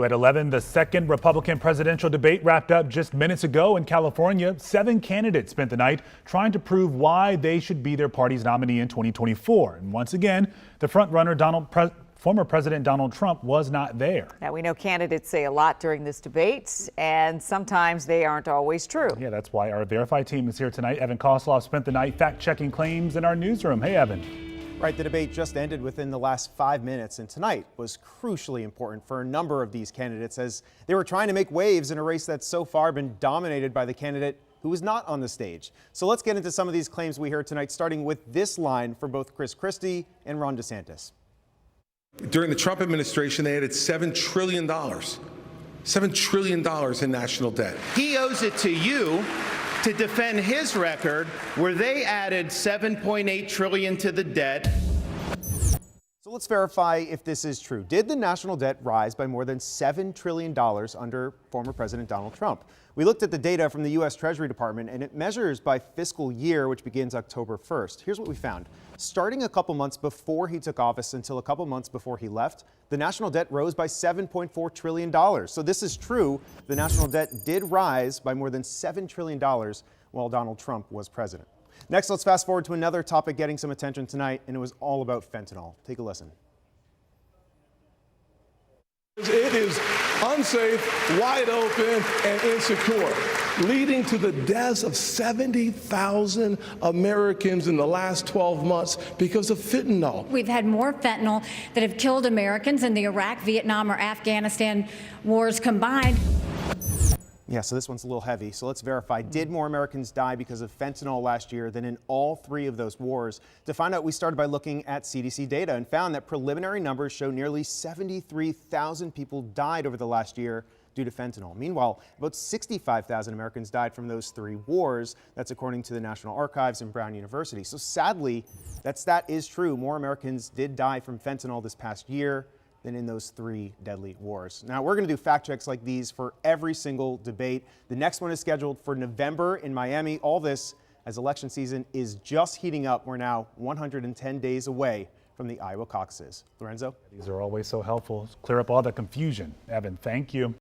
At 11, the second Republican presidential debate wrapped up just minutes ago in California. 7 candidates spent the night trying to prove why they should be their party's nominee in 2024. And once again, the frontrunner former President Donald Trump was not there. Now, we know candidates say a lot during this debate, and sometimes they aren't always true. Yeah, that's why our Verify team is here tonight. Evan Kosloff spent the night fact-checking claims in our newsroom. Hey, Evan. Right, the debate just ended within the last 5 minutes, and tonight was crucially important for a number of these candidates as they were trying to make waves in a race that's so far been dominated by the candidate who was not on the stage. So let's get into some of these claims we heard tonight, starting with this line from both Chris Christie and Ron DeSantis. During the Trump administration, they added $7 trillion. $7 trillion in national debt. He owes it to you to defend his record where they added $7.8 trillion to the debt. So let's verify if this is true. Did the national debt rise by more than $7 trillion under former President Donald Trump? We looked at the data from the U.S. Treasury Department, and it measures by fiscal year, which begins October 1st. Here's what we found. Starting a couple months before he took office until a couple months before he left, the national debt rose by $7.4 trillion. So this is true. The national debt did rise by more than $7 trillion while Donald Trump was president. Next, let's fast forward to another topic getting some attention tonight, and it was all about fentanyl. Take a listen. It is unsafe, wide open, and insecure, leading to the deaths of 70,000 Americans in the last 12 months because of fentanyl. We've had more fentanyl that have killed Americans in the Iraq, Vietnam, or Afghanistan wars combined. Yeah, so this one's a little heavy. So let's verify. Did more Americans die because of fentanyl last year than in all 3 of those wars? To find out, we started by looking at CDC data and found that preliminary numbers show nearly 73,000 people died over the last year due to fentanyl. Meanwhile, about 65,000 Americans died from those 3 wars. That's according to the National Archives and Brown University. So sadly, that stat is true. More Americans did die from fentanyl this past year than in those 3 deadly wars. Now, we're going to do fact checks like these for every single debate. The next one is scheduled for November in Miami. All this as election season is just heating up. We're now 110 days away from the Iowa caucuses. Lorenzo? These are always so helpful. Clear up all the confusion. Evan, thank you.